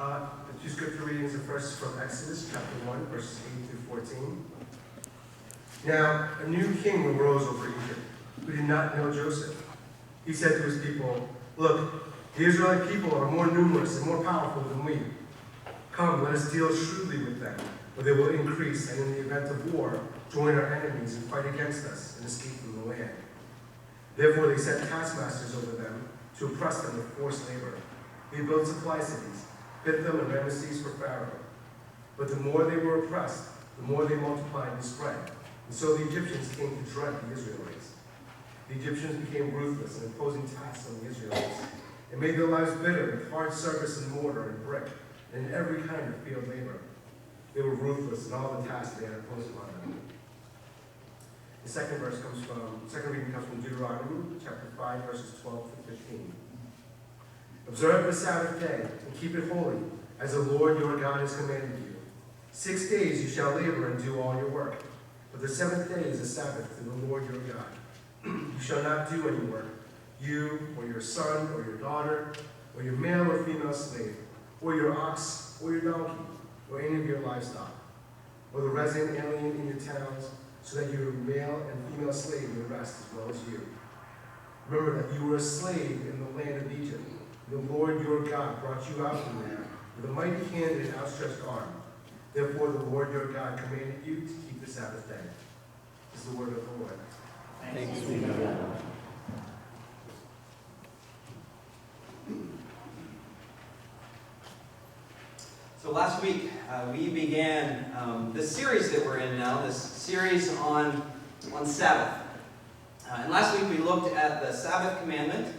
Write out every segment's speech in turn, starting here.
The two scripture readings are first from Exodus chapter 1, verses 8 through 14. Now, a new king arose over Egypt, who did not know Joseph. He said to his people, "Look, the Israelite people are more numerous and more powerful than we. Come, let us deal shrewdly with them, for they will increase, and in the event of war, join our enemies and fight against us and escape from the land." Therefore they set taskmasters over them to oppress them with forced labor. They built supply cities, Pithom and Ramesses for Pharaoh. But the more they were oppressed, the more they multiplied and spread. And so the Egyptians came to dread the Israelites. The Egyptians became ruthless in imposing tasks on the Israelites. It made their lives bitter with hard service in mortar and brick, and in every kind of field labor. They were ruthless in all the tasks they had imposed upon them. The second reading comes from Deuteronomy chapter 5, verses 12 to 15. Observe the Sabbath day and keep it holy, as the Lord your God has commanded you. 6 days you shall labor and do all your work, but the seventh day is a Sabbath to the Lord your God. You shall not do any work, you or your son or your daughter, or your male or female slave, or your ox or your donkey, or any of your livestock, or the resident alien in your towns, so that your male and female slave may rest as well as you. Remember that you were a slave in the land of Egypt. The Lord your God brought you out from there with a mighty hand and an outstretched arm. Therefore the Lord your God commanded you to keep the Sabbath day. This is the word of the Lord. Thanks be to God. So last week we began this series that we're in now, this series on Sabbath. And last week we looked at the Sabbath commandment,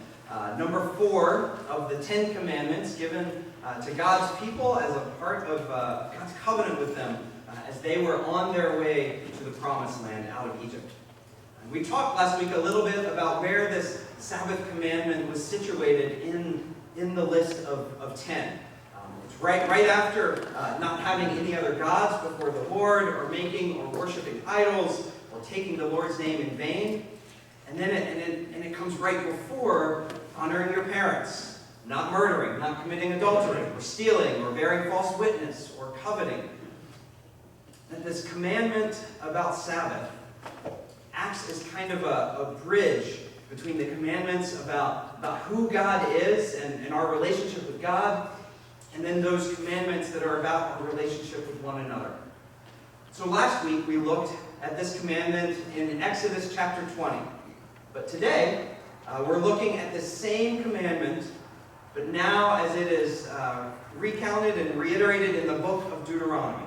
number 4 of the 10 commandments given to God's people as a part of God's covenant with them as they were on their way to the promised land out of Egypt. And we talked last week a little bit about where this Sabbath commandment was situated in the list of 10. It's right after not having any other gods before the Lord, or making or worshiping idols, or taking the Lord's name in vain. And then it comes right before honoring your parents, not murdering, not committing adultery, or stealing, or bearing false witness, or coveting. That this commandment about Sabbath acts as kind of a bridge between the commandments about who God is and our relationship with God, and then those commandments that are about our relationship with one another. So last week we looked at this commandment in Exodus chapter 20. But today, we're looking at the same commandment, but now as it is recounted and reiterated in the book of Deuteronomy.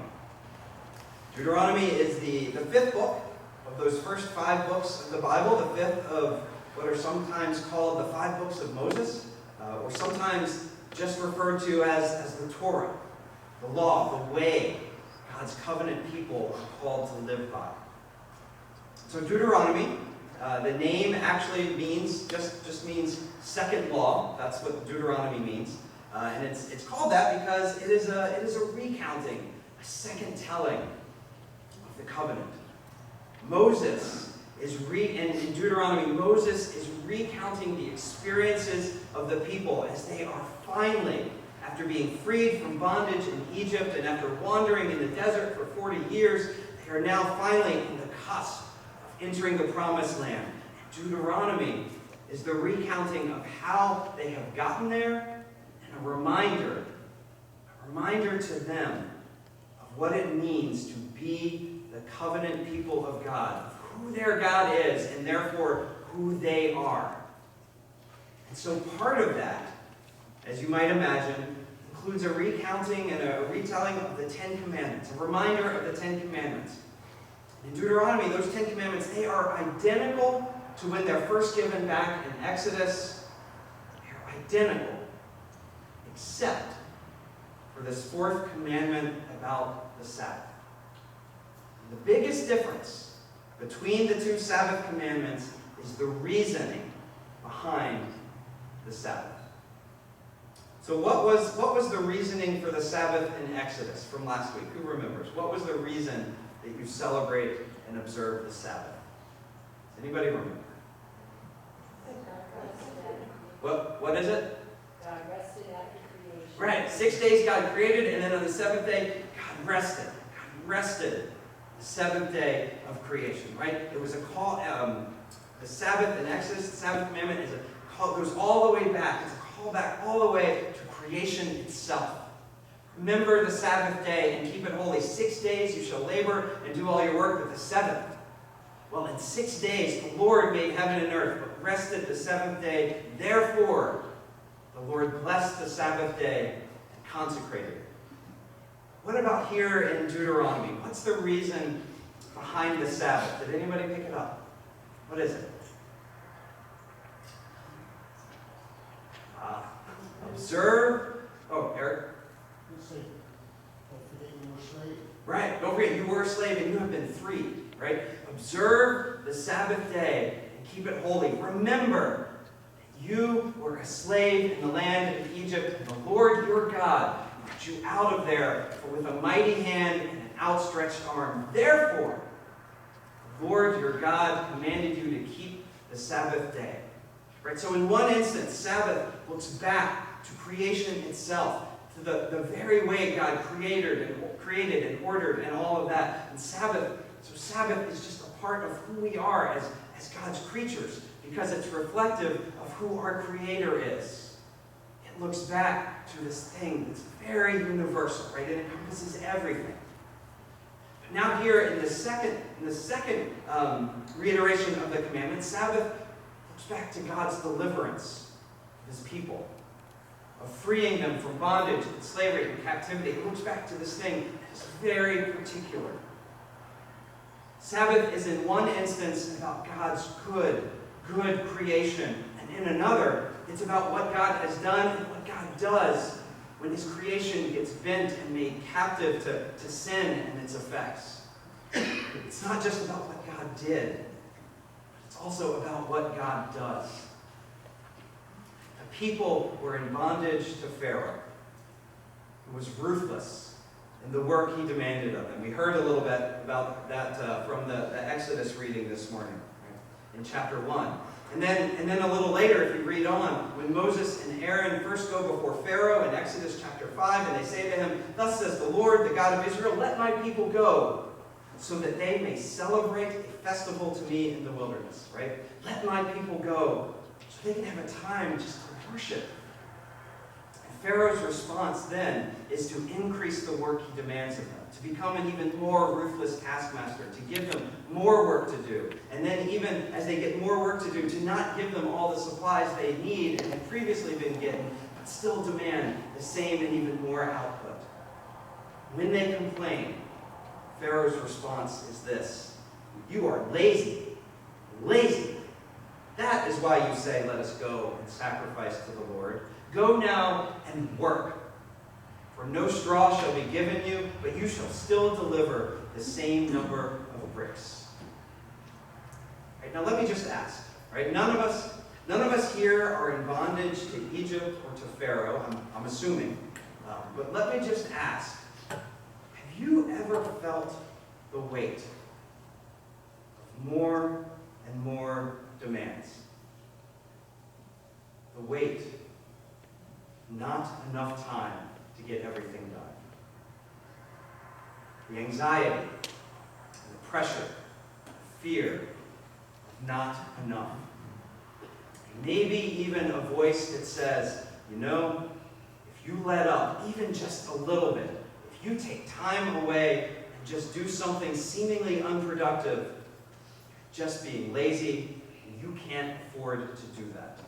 Deuteronomy is the 5th book of those first 5 books of the Bible, the 5th of what are sometimes called the 5 books of Moses, or sometimes just referred to as the Torah, the law, the way God's covenant people are called to live by. So Deuteronomy, the name actually just means second law. That's what Deuteronomy means, and it's called that because it is a recounting, a second telling of the covenant. Moses is in Deuteronomy. Moses is recounting the experiences of the people as they are finally, after being freed from bondage in Egypt and after wandering in the desert for 40 years, they are now finally in the cusp entering the promised land. Deuteronomy is the recounting of how they have gotten there, and a reminder to them of what it means to be the covenant people of God, of who their God is, and therefore who they are. And so part of that, as you might imagine, includes a recounting and a retelling of the 10 commandments, a reminder of the 10 commandments. In Deuteronomy, those 10 commandments, they are identical to when they're first given back in Exodus. They're identical, except for this 4th commandment about the Sabbath. And the biggest difference between the 2 Sabbath commandments is the reasoning behind the Sabbath. So what was the reasoning for the Sabbath in Exodus from last week? Who remembers? What was the reason that you celebrate and observe the Sabbath? Does anybody remember? God rested after creation. What is it? God rested after creation. Right, 6 days God created, and then on the seventh day, God rested. God rested. The seventh day of creation, right? It was a call, the Sabbath in Exodus, the Sabbath commandment is a call, goes all the way back. It's a call back all the way to creation itself. Remember the Sabbath day and keep it holy. 6 days you shall labor and do all your work, but the seventh. Well, in 6 days the Lord made heaven and earth, but rested the seventh day. Therefore, the Lord blessed the Sabbath day and consecrated it. What about here in Deuteronomy? What's the reason behind the Sabbath? Did anybody pick it up? What is it? Observe. Oh, Eric? Let's say, don't forget you were a slave. Right. Don't forget you were a slave and you have been freed. Right? Observe the Sabbath day and keep it holy. Remember, you were a slave in the land of Egypt, and the Lord your God brought you out of there with a mighty hand and an outstretched arm. Therefore, the Lord your God commanded you to keep the Sabbath day. Right? So in one instance, Sabbath looks back to creation itself, to the very way God created and ordered and all of that. And Sabbath is just a part of who we are as God's creatures, because it's reflective of who our Creator is. It looks back to this thing that's very universal, right? It encompasses everything. But now here in the second reiteration of the commandment, Sabbath looks back to God's deliverance of His people, of freeing them from bondage and slavery and captivity. It looks back to this thing that is very particular. Sabbath is in one instance about God's good creation, and in another, it's about what God has done and what God does when His creation gets bent and made captive to sin and its effects. It's not just about what God did, it's also about what God does. The people were in bondage to Pharaoh, who was ruthless in the work he demanded of them. We heard a little bit about that from the Exodus reading this morning, right, in chapter 1. And then a little later, if you read on, when Moses and Aaron first go before Pharaoh in Exodus chapter 5, and they say to him, "Thus says the Lord, the God of Israel, let my people go, so that they may celebrate a festival to me in the wilderness." Right? Let my people go, so they can have a time just to worship. And Pharaoh's response then is to increase the work he demands of them, to become an even more ruthless taskmaster, to give them more work to do. And then even as they get more work to do, to not give them all the supplies they need and had previously been getting, but still demand the same and even more output. When they complain, Pharaoh's response is this: "You are lazy, lazy. That is why you say, 'Let us go and sacrifice to the Lord.' Go now and work. For no straw shall be given you, but you shall still deliver the same number of bricks." Right, now let me just ask. Right, none of us here are in bondage to Egypt or to Pharaoh. I'm assuming, but let me just ask: have you ever felt the weight of more and more demands? The weight, not enough time to get everything done. The anxiety, the pressure, the fear of not enough. Maybe even a voice that says, "You know, if you let up even just a little bit, if you take time away and just do something seemingly unproductive, you're just being lazy, and you can't afford to do that."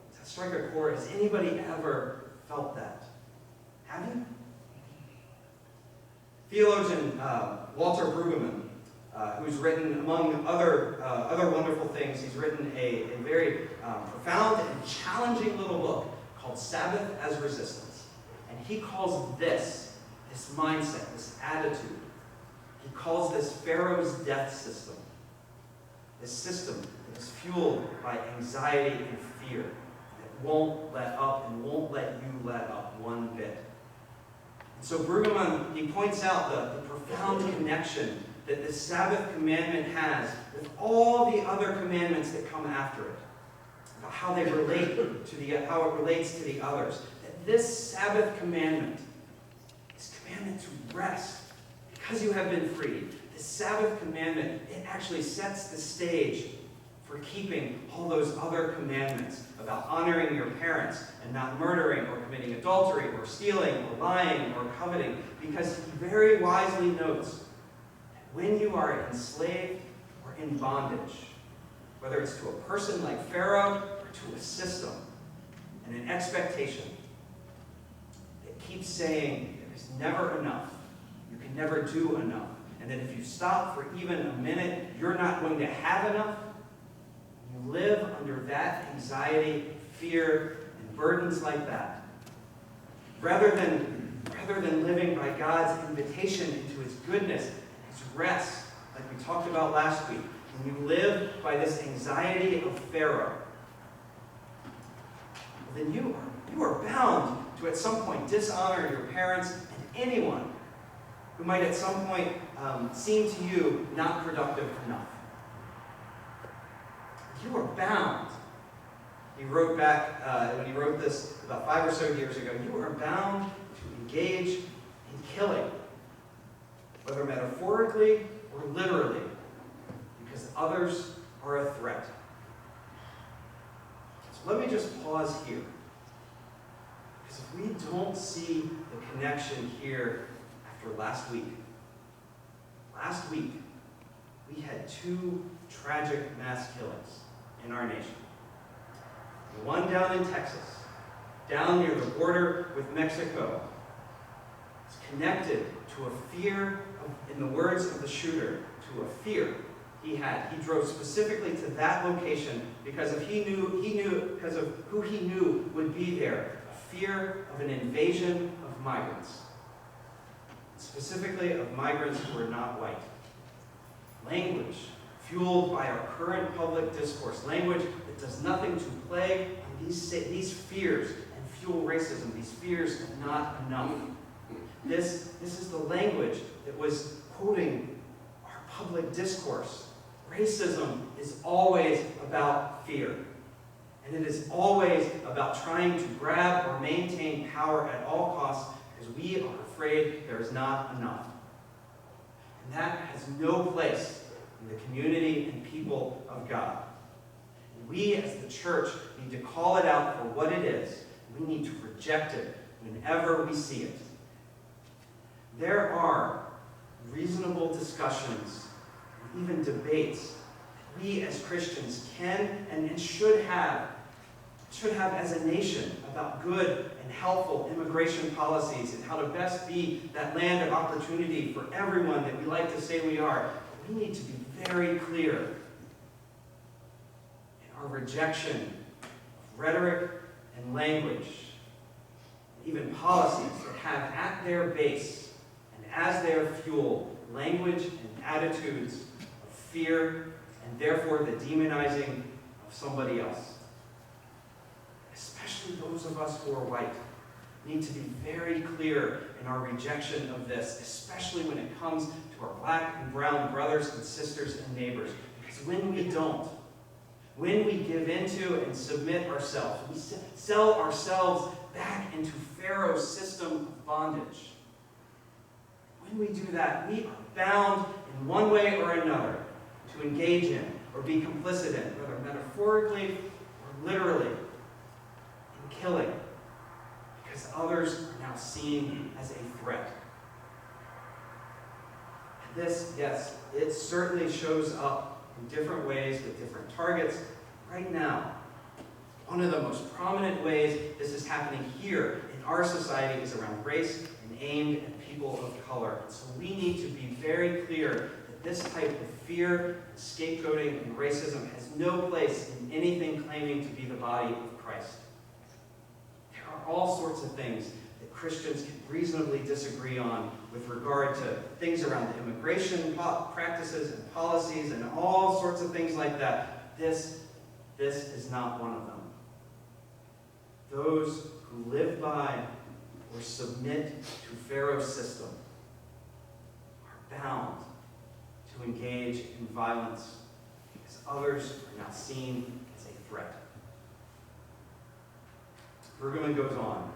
Does that strike a chord? Has anybody ever felt that? Have you? Theologian Walter Brueggemann, who's written, among other wonderful things, he's written a very profound and challenging little book called Sabbath as Resistance. And he calls this mindset, this attitude, he calls this Pharaoh's death system. This system that is fueled by anxiety and fear, that won't let up and won't let you let up one bit. And so Brueggemann, he points out the profound connection that the Sabbath commandment has with all the other commandments that come after it, about how they relate to how it relates to the others. That this Sabbath commandment, this commandment to rest, because you have been freed, this Sabbath commandment, it actually sets the stage for keeping all those other commandments about honoring your parents and not murdering or committing adultery or stealing or lying or coveting, because he very wisely notes that when you are enslaved or in bondage, whether it's to a person like Pharaoh or to a system and an expectation that keeps saying there is never enough, you can never do enough, and that if you stop for even a minute, you're not going to have enough, you live under that anxiety, fear, and burdens like that. Rather than living by God's invitation into his goodness and his rest, like we talked about last week, when you live by this anxiety of Pharaoh, then you are bound to at some point dishonor your parents and anyone who might at some point seem to you not productive enough. You are bound. He wrote back, when he wrote this about 5 or so years ago, you are bound to engage in killing, whether metaphorically or literally, because others are a threat. So let me just pause here. Because if we don't see the connection here after last week we had 2 tragic mass killings in our nation. One down in Texas, down near the border with Mexico, is connected to a fear, in the words of the shooter, to a fear he had. He drove specifically to that location because of because of who he knew would be there, a fear of an invasion of migrants, specifically of migrants who are not white. Language fueled by our current public discourse, language that does nothing to play on these fears and fuel racism, these fears of not enough. This is the language that was quoting our public discourse. Racism is always about fear. And it is always about trying to grab or maintain power at all costs because we are afraid there is not enough. And that has no place in the community and people of God. And we as the church need to call it out for what it is. We need to reject it whenever we see it. There are reasonable discussions, even debates, that we as Christians can and should have as a nation about good and helpful immigration policies and how to best be that land of opportunity for everyone that we like to say we are. We need to be very clear in our rejection of rhetoric and language, and even policies that have at their base and as their fuel language and attitudes of fear and therefore the demonizing of somebody else. Especially those of us who are white need to be very clear in our rejection of this, especially when it comes to our black and brown brothers and sisters and neighbors. Because when we don't, when we give into and submit ourselves, we sell ourselves back into Pharaoh's system of bondage. When we do that, we are bound in one way or another to engage in or be complicit in, whether metaphorically or literally, in killing, because others are now seen as a threat. And this, yes, it certainly shows up in different ways with different targets. Right now, one of the most prominent ways this is happening here in our society is around race and aimed at people of color. And so we need to be very clear that this type of fear, scapegoating, and racism has no place in anything claiming to be the body of Christ. There are all sorts of things that Christians can reasonably disagree on with regard to things around immigration practices and policies and all sorts of things like that. This is not one of them. Those who live by or submit to Pharaoh's system are bound to engage in violence because others are now seen as a threat. Bergman goes on.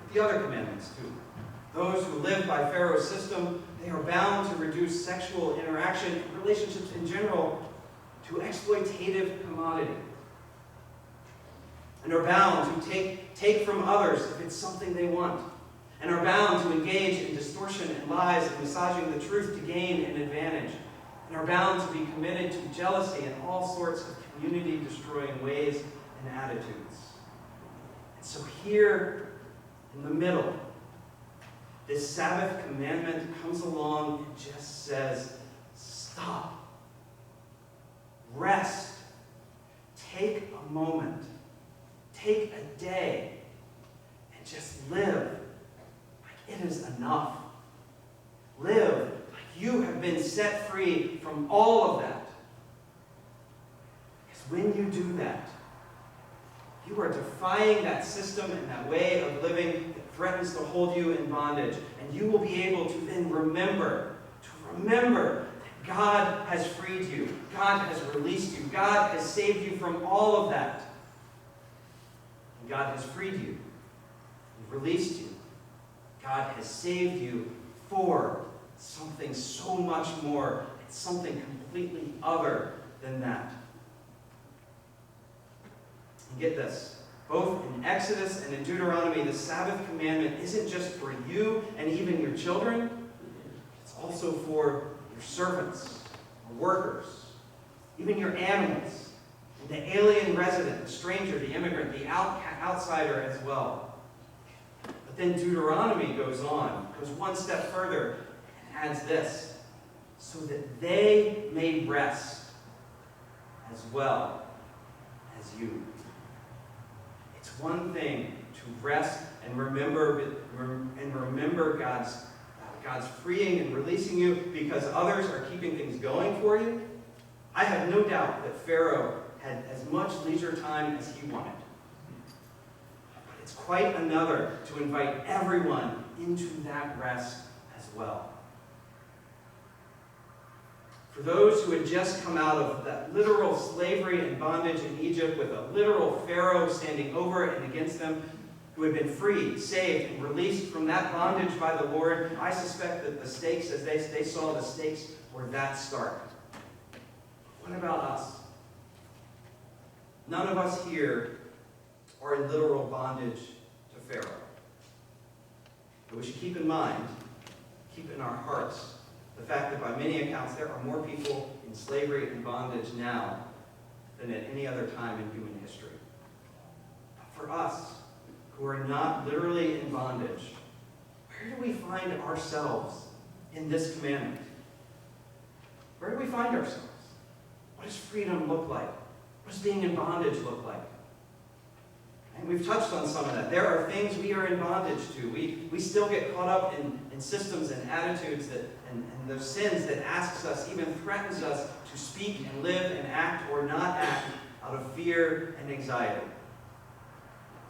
But the other commandments too. Those who live by Pharaoh's system, they are bound to reduce sexual interaction and relationships in general to exploitative commodity. And are bound to take from others if it's something they want. And are bound to engage in distortion and lies and massaging the truth to gain an advantage. And are bound to be committed to jealousy and all sorts of community-destroying ways and attitudes. And so here, in the middle, this Sabbath commandment comes along and just says, stop. Rest. Take a moment. Take a day. And just live like it is enough. Live like you have been set free from all of that. Because when you do that, you are defying that system and that way of living that threatens to hold you in bondage. And you will be able to then remember that God has freed you. God has released you. God has saved you from all of that. And God has freed you and released you. God has saved you for something so much more. It's something completely other than that. And get this. Both in Exodus and in Deuteronomy, the Sabbath commandment isn't just for you and even your children. It's also for your servants, your workers, even your animals, and the alien resident, the stranger, the immigrant, the outsider as well. But then Deuteronomy goes one step further, and adds this, so that they may rest as well as you. It's one thing to rest and remember God's freeing and releasing you because others are keeping things going for you. I have no doubt that Pharaoh had as much leisure time as he wanted. But it's quite another to invite everyone into that rest as well. For those who had just come out of that literal slavery and bondage in Egypt with a literal Pharaoh standing over and against them, who had been freed, saved, and released from that bondage by the Lord, I suspect that the stakes, as they saw the stakes, were that stark. What about us? None of us here are in literal bondage to Pharaoh. But we should keep in mind, keep in our hearts, the fact that by many accounts there are more people in slavery and bondage now than at any other time in human history. But for us, who are not literally in bondage, where do we find ourselves in this commandment? Where do we find ourselves? What does freedom look like? What does being in bondage look like? And we've touched on some of that. There are things we are in bondage to. We still get caught up in systems and attitudes and those sins that asks us, even threatens us to speak and live and act or not act out of fear and anxiety.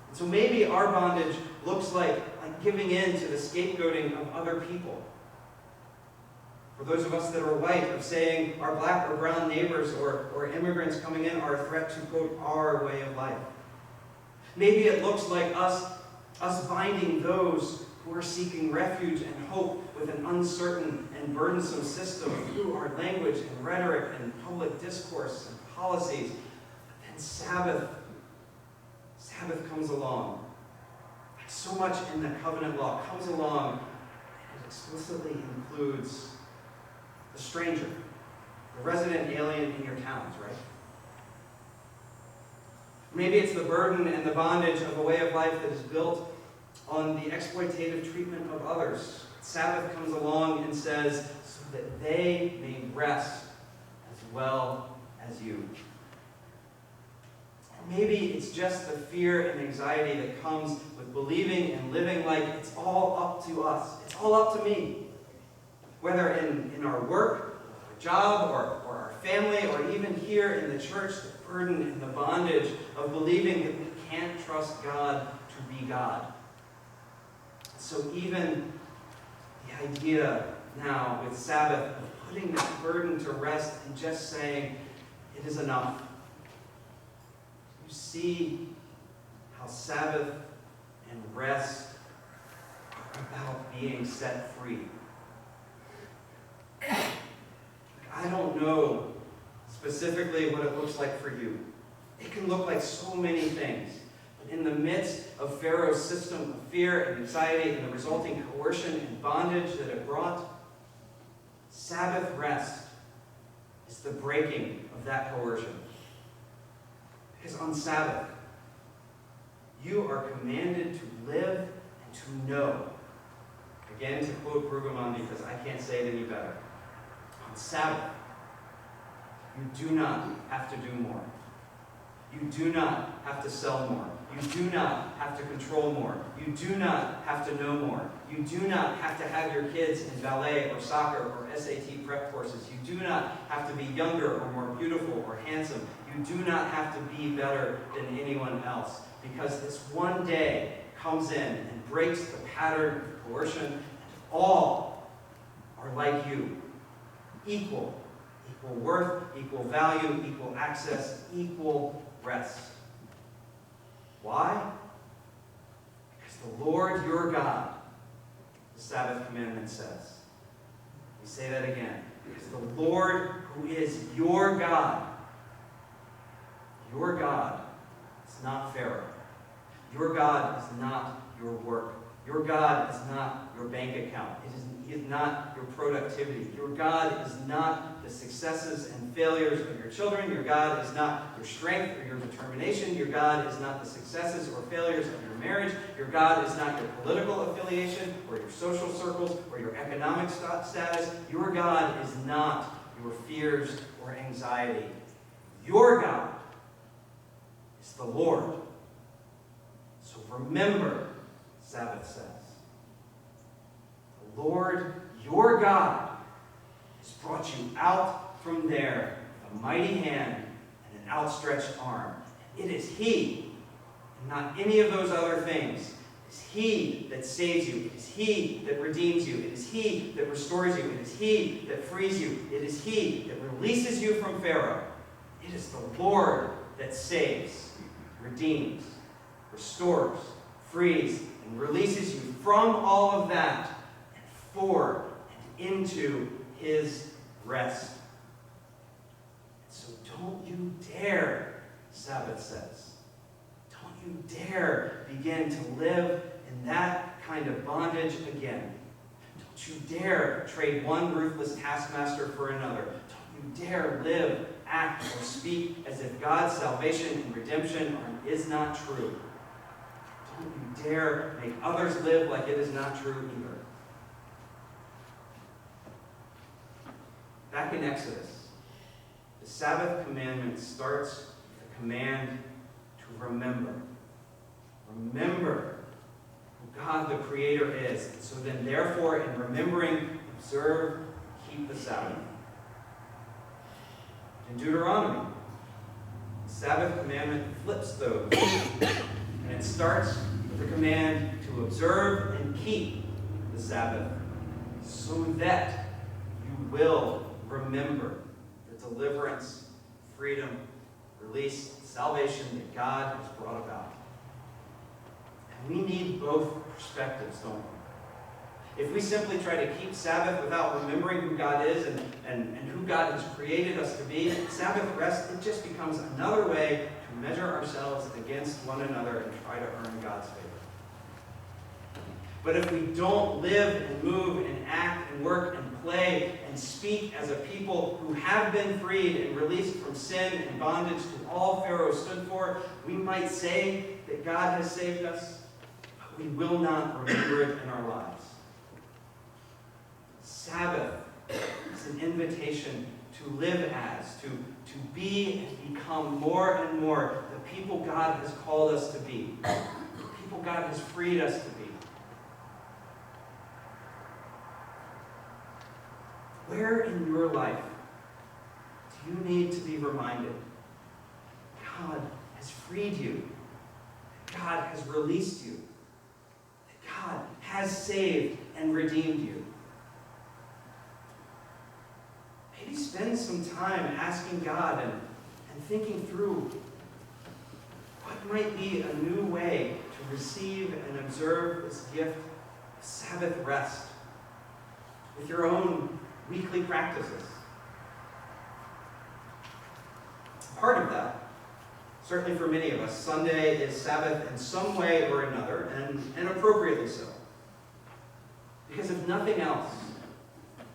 And so maybe our bondage looks like giving in to the scapegoating of other people. For those of us that are white, of saying our black or brown neighbors or immigrants coming in are a threat to, quote, our way of life. Maybe it looks like us binding those who are seeking refuge and hope with an uncertain and burdensome system through our language and rhetoric and public discourse and policies. But then Sabbath comes along. Like so much in the covenant law comes along and it explicitly includes the stranger, the resident alien in your towns, right? Maybe it's the burden and the bondage of a way of life that is built on the exploitative treatment of others. Sabbath comes along and says, so that they may rest as well as you. Or maybe it's just the fear and anxiety that comes with believing and living like it's all up to us. It's all up to me. Whether in our work, our job, or our family, or even here in the church, the burden and the bondage of believing that we can't trust God to be God. So even the idea now with Sabbath of putting this burden to rest and just saying, it is enough. You see how Sabbath and rest about being set free. I don't know specifically what it looks like for you. It can look like so many things. But in the midst of Pharaoh's system of fear and anxiety and the resulting coercion and bondage that it brought, Sabbath rest is the breaking of that coercion. Because on Sabbath, you are commanded to live and to know. Again, to quote Brueggemann, because I can't say it any better. On Sabbath, you do not have to do more. You do not have to sell more. You do not have to control more. You do not have to know more. You do not have to have your kids in ballet or soccer or SAT prep courses. You do not have to be younger or more beautiful or handsome. You do not have to be better than anyone else. Because this one day comes in and breaks the pattern of coercion, and all are like you. Equal. Equal worth, equal value, equal access, equal rest. Why? Because the Lord your God, the Sabbath commandment says. We say that again. Because the Lord who is your God is not Pharaoh. Your God is not your work. Your God is not your bank account. He is not your productivity. Your God is not the successes and failures of your children. Your God is not your strength or your determination. Your God is not the successes or failures of your marriage. Your God is not your political affiliation or your social circles or your economic status. Your God is not your fears or anxiety. Your God is the Lord. So remember, Sabbath says, the Lord your God has brought you out from there with a mighty hand and an outstretched arm. It is He, and not any of those other things. It is He that saves you. It is He that redeems you. It is He that restores you. It is He that frees you. It is He that releases you from Pharaoh. It is the Lord that saves, redeems, restores, frees, and releases you from all of that and for and into His rest. So don't you dare, Sabbath says, don't you dare begin to live in that kind of bondage again. Don't you dare trade one ruthless taskmaster for another. Don't you dare live, act, or speak as if God's salvation and redemption is not true. Don't you dare make others live like it is not true either. Back in Exodus, the Sabbath commandment starts with a command to remember. Remember who God the Creator is. And so then, therefore, in remembering, observe, keep the Sabbath. In Deuteronomy, the Sabbath commandment flips those. And it starts with a command to observe and keep the Sabbath so that you will remember the deliverance, freedom, release, salvation that God has brought about. And we need both perspectives, don't we? If we simply try to keep Sabbath without remembering who God is and who God has created us to be, Sabbath rest, it just becomes another way to measure ourselves against one another and try to earn God's favor. But if we don't live and move and act and work and play and speak as a people who have been freed and released from sin and bondage to all Pharaoh stood for, we might say that God has saved us, but we will not remember it in our lives. Sabbath is an invitation to live as, to be and become more and more the people God has called us to be, the people God has freed us to be. Where in your life do you need to be reminded God has freed you, that God has released you, that God has saved and redeemed you? Maybe spend some time asking God and thinking through what might be a new way to receive and observe this gift of Sabbath rest with your own weekly practices. Part of that, certainly for many of us, Sunday is Sabbath in some way or another, and appropriately so. Because if nothing else,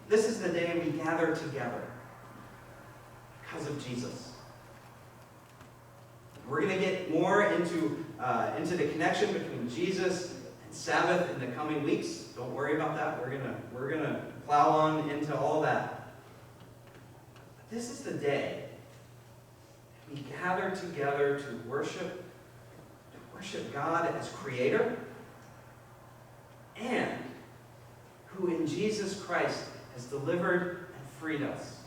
this is the day we gather together because of Jesus. We're going to get more into the connection between Jesus and Sabbath in the coming weeks. Don't worry about that. We're gonna plow on into all that. But this is the day we gather together to worship God as Creator, and who in Jesus Christ has delivered and freed us,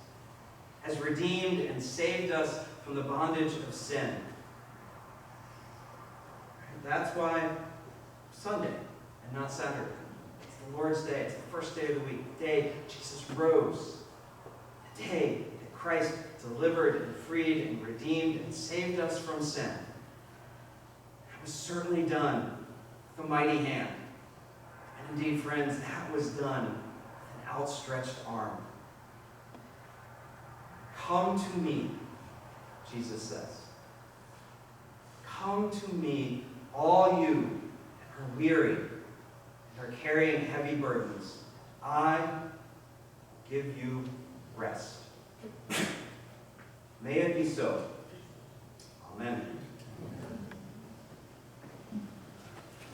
has redeemed and saved us from the bondage of sin. That's why Sunday and not Saturday. It's the Lord's Day. It's the first day of the week. The day Jesus rose. The day that Christ delivered and freed and redeemed and saved us from sin. That was certainly done with a mighty hand. And indeed, friends, that was done with an outstretched arm. Come to me, Jesus says. Come to me, all you that are weary and are carrying heavy burdens. I will give you rest. May it be so.